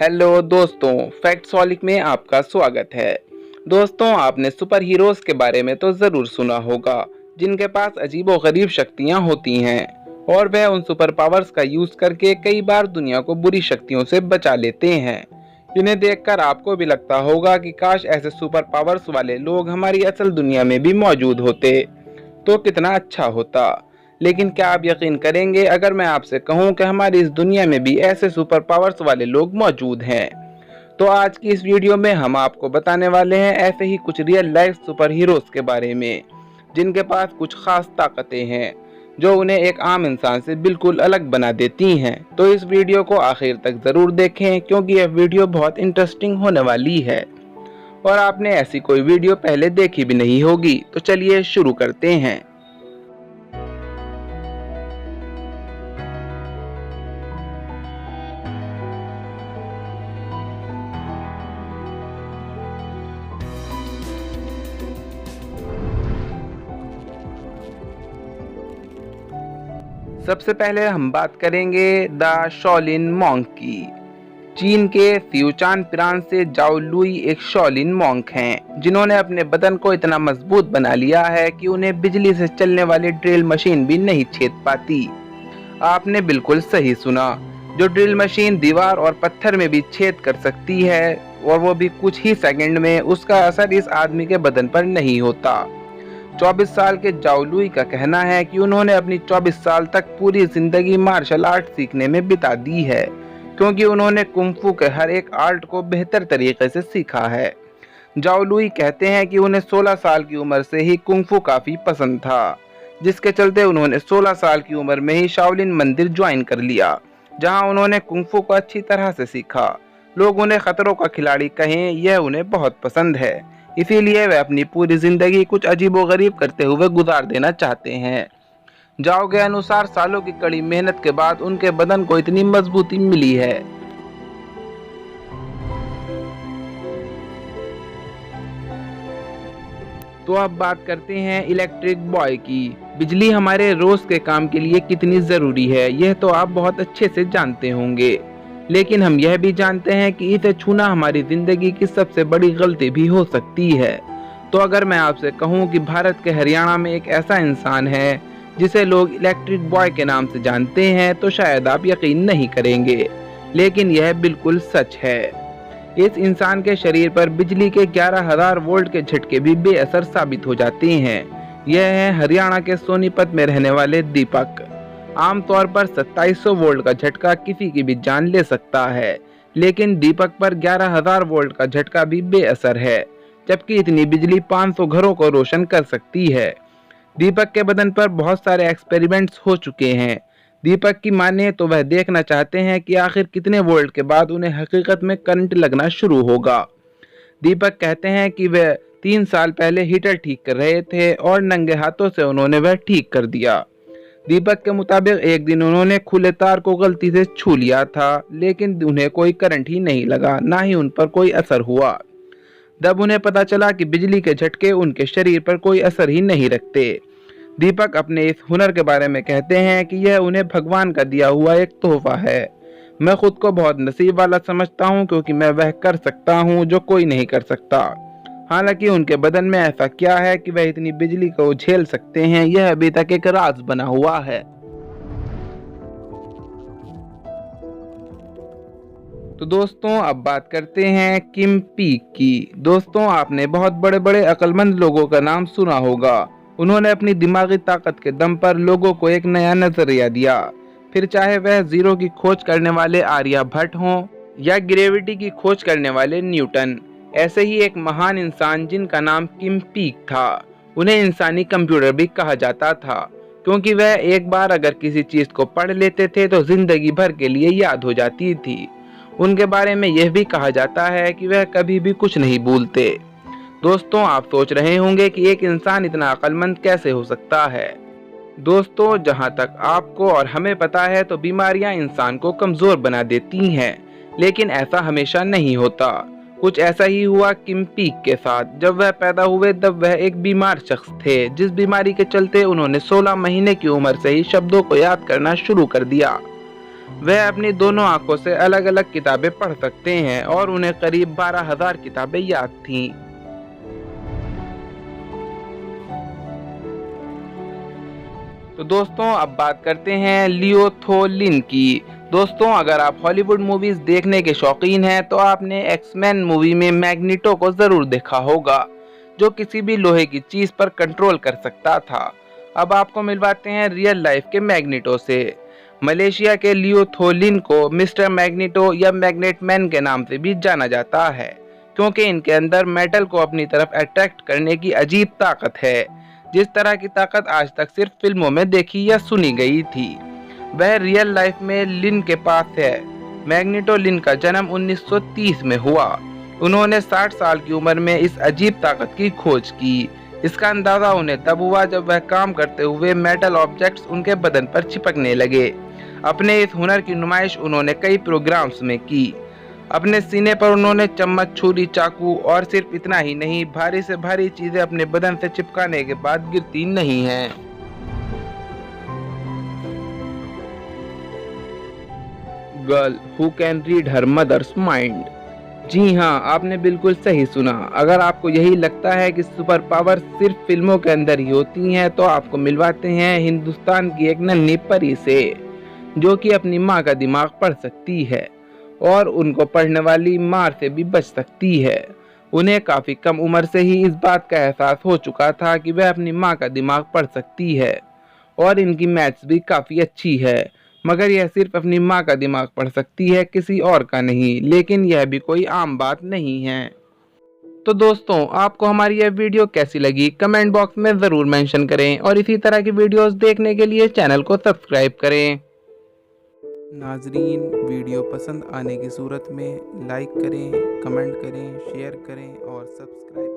Hello दोस्तों, फैक्ट्सोलिक में आपका स्वागत है। दोस्तों, आपने सुपर हीरोज के बारे में तो ज़रूर सुना होगा, जिनके पास अजीबो-गरीब शक्तियां होती हैं और वह उन सुपर पावर्स का यूज़ करके कई बार दुनिया को बुरी शक्तियों से बचा लेते हैं। इन्हें देखकर आपको भी लगता होगा कि काश ऐसे सुपर पावर्स वाले लोग हमारी असल दुनिया में भी मौजूद होते तो कितना अच्छा होता। लेकिन क्या आप यकीन करेंगे अगर मैं आपसे कहूं कि हमारी इस दुनिया में भी ऐसे सुपर पावर्स वाले लोग मौजूद हैं। तो आज की इस वीडियो में हम आपको बताने वाले हैं ऐसे ही कुछ रियल लाइफ सुपर हीरोज के बारे में, जिनके पास कुछ खास ताकतें हैं जो उन्हें एक आम इंसान से बिल्कुल अलग बना देती हैं। तो इस वीडियो को आखिर तक ज़रूर देखें, क्योंकि यह वीडियो बहुत इंटरेस्टिंग होने वाली है और आपने ऐसी कोई वीडियो पहले देखी भी नहीं होगी। तो चलिए शुरू करते हैं। सबसे पहले हम बात करेंगे द शॉलिन मॉन्क की। चीन के सियुचान प्रांत से जाओ लुई एक शॉलिन मॉन्क हैं, जिन्होंने अपने बदन को इतना मजबूत बना लिया है कि उन्हें बिजली से चलने वाली ड्रिल मशीन भी नहीं छेद पाती। आपने बिल्कुल सही सुना, जो ड्रिल मशीन दीवार और पत्थर में भी छेद कर सकती है और वो भी कुछ ही सेकंड में, उसका असर इस आदमी के बदन पर नहीं होता। 24 साल के जाओ लुई का कहना है कि उन्होंने अपनी 24 साल तक पूरी जिंदगी मार्शल आर्ट सीखने में बिता दी है, क्योंकि उन्होंने कुंफू के हर एक आर्ट को बेहतर तरीके से सीखा है। जाओ लुई कहते हैं कि उन्हें 16 साल की उम्र से ही कुंफू काफी पसंद था, जिसके चलते उन्होंने 16 साल की उम्र में ही शाओलिन मंदिर ज्वाइन कर लिया, जहां उन्होंने कुंफू को अच्छी तरह से सीखा। लोग उन्हें खतरों का खिलाड़ी कहें, यह उन्हें बहुत पसंद है, इसीलिए वे अपनी पूरी जिंदगी कुछ अजीबोगरीब करते हुए गुजार देना चाहते हैं। जाओ के अनुसार सालों की कड़ी मेहनत के बाद उनके बदन को इतनी मजबूती मिली है। तो अब बात करते हैं इलेक्ट्रिक बॉय की। बिजली हमारे रोज के काम के लिए कितनी जरूरी है, यह तो आप बहुत अच्छे से जानते होंगे, लेकिन हम यह भी जानते हैं कि इसे छूना हमारी जिंदगी की सबसे बड़ी गलती भी हो सकती है। तो अगर मैं आपसे कहूं कि भारत के हरियाणा में एक ऐसा इंसान है जिसे लोग इलेक्ट्रिक बॉय के नाम से जानते हैं, तो शायद आप यकीन नहीं करेंगे, लेकिन यह बिल्कुल सच है। इस इंसान के शरीर पर बिजली के 11,000 वोल्ट के झटके भी बेअसर साबित हो जाते हैं। यह है हरियाणा के सोनीपत में रहने वाले दीपक। आमतौर पर 2700 वोल्ट का झटका किसी की भी जान ले सकता है, लेकिन दीपक पर 11,000 वोल्ट का झटका भी बेअसर है, जबकि इतनी बिजली 500 घरों को रोशन कर सकती है। दीपक के बदन पर बहुत सारे एक्सपेरिमेंट्स हो चुके हैं। दीपक की माने तो वह देखना चाहते हैं कि आखिर कितने वोल्ट के बाद उन्हें हकीकत में करंट लगना शुरू होगा। दीपक कहते हैं कि वह 3 साल पहले हीटर ठीक कर रहे थे और नंगे हाथों से उन्होंने वह ठीक कर दिया। दीपक के मुताबिक एक दिन उन्होंने खुले तार को गलती से छू लिया था, लेकिन उन्हें कोई करंट ही नहीं लगा, ना ही उन पर कोई असर हुआ। तब उन्हें पता चला कि बिजली के झटके उनके शरीर पर कोई असर ही नहीं रखते। दीपक अपने इस हुनर के बारे में कहते हैं कि यह उन्हें भगवान का दिया हुआ एक तोहफा है। मैं खुद को बहुत नसीब वाला समझता हूँ, क्योंकि मैं वह कर सकता हूँ जो कोई नहीं कर सकता। हालांकि उनके बदन में ऐसा क्या है कि वह इतनी बिजली को झेल सकते हैं, यह अभी तक एक राज बना हुआ है। तो दोस्तों, अब बात करते हैं किम पीक की। दोस्तों, आपने बहुत बड़े बड़े अक्लमंद लोगों का नाम सुना होगा। उन्होंने अपनी दिमागी ताकत के दम पर लोगों को एक नया नजरिया दिया, फिर चाहे वह जीरो की खोज करने वाले आर्यभट्ट हों या ग्रेविटी की खोज करने वाले न्यूटन। ऐसे ही एक महान इंसान जिनका नाम किम पीक था, उन्हें इंसानी कंप्यूटर भी कहा जाता था, क्योंकि वह एक बार अगर किसी चीज को पढ़ लेते थे तो जिंदगी भर के लिए याद हो जाती थी। उनके बारे में यह भी कहा जाता है कि वह कभी भी कुछ नहीं भूलते। दोस्तों, आप सोच रहे होंगे कि एक इंसान इतना अक्लमंद कैसे हो सकता है। दोस्तों, जहां तक आपको और हमें पता है तो बीमारियां इंसान को कमजोर बना देती हैं, लेकिन ऐसा हमेशा नहीं होता। कुछ ऐसा ही हुआ किम पीक के साथ। जब वह पैदा हुए तब वह एक बीमार शख्स थे, जिस बीमारी के चलते उन्होंने 16 महीने की उम्र से ही शब्दों को याद करना शुरू कर दिया। वह अपनी दोनों आंखों से अलग अलग किताबें पढ़ सकते हैं और उन्हें करीब 12,000 किताबें याद थीं। तो दोस्तों अब बात करते हैं लियो थो लिन की। दोस्तों अगर आप हॉलीवुड मूवीज देखने के शौकीन हैं तो आपने एक्समैन मूवी में मैग्नीटो को जरूर देखा होगा, जो किसी भी लोहे की चीज पर कंट्रोल कर सकता था। अब आपको मिलवाते हैं रियल लाइफ के मैग्नीटो से। मलेशिया के लियो थो लिन को मिस्टर मैग्नीटो या मैग्नेट मैन के नाम से भी जाना जाता है, क्योंकि इनके अंदर मेटल को अपनी तरफ अट्रैक्ट करने की अजीब ताकत है, जिस तरह की ताकत आज तक सिर्फ फिल्मों में देखी या सुनी गई थी, वह रियल लाइफ में लिन के पास है। मैग्नीटो लिन का जन्म 1930 में हुआ। उन्होंने 60 साल की उम्र में इस अजीब ताकत की खोज की। इसका अंदाजा उन्हें तब हुआ जब वह काम करते हुए मेटल ऑब्जेक्ट्स उनके बदन पर चिपकने लगे। अपने इस हुनर की नुमाइश उन्होंने कई प्रोग्राम्स में की। अपने सीने पर उन्होंने चम्मच, छुरी, चाकू और सिर्फ इतना ही नहीं, भारी से भारी चीजें अपने बदन से चिपकाने के बाद गिरती नहीं हैं। Girl who can read her mother's mind. जी हाँ, आपने बिल्कुल सही सुना। अगर आपको यही लगता है कि सुपर पावर सिर्फ फिल्मों के अंदर ही होती हैं, तो आपको मिलवाते हैं हिंदुस्तान की एक नन्ही परी से, जो कि अपनी माँ का दिमाग पढ़ सकती है और उनको पढ़ने वाली मार से भी बच सकती है। उन्हें काफी कम उम्र से ही इस बात का एहसास हो चुका था कि वह अपनी माँ का दिमाग पढ़ सकती है और इनकी मैथ्स भी काफी अच्छी है, मगर यह सिर्फ अपनी माँ का दिमाग पढ़ सकती है, किसी और का नहीं। लेकिन यह भी कोई आम बात नहीं है। तो दोस्तों आपको हमारी यह वीडियो कैसी लगी कमेंट बॉक्स में ज़रूर मेंशन करें और इसी तरह की वीडियोस देखने के लिए चैनल को सब्सक्राइब करें। नाजरीन, वीडियो पसंद आने की सूरत में लाइक करें, कमेंट करें, शेयर करें और सब्सक्राइब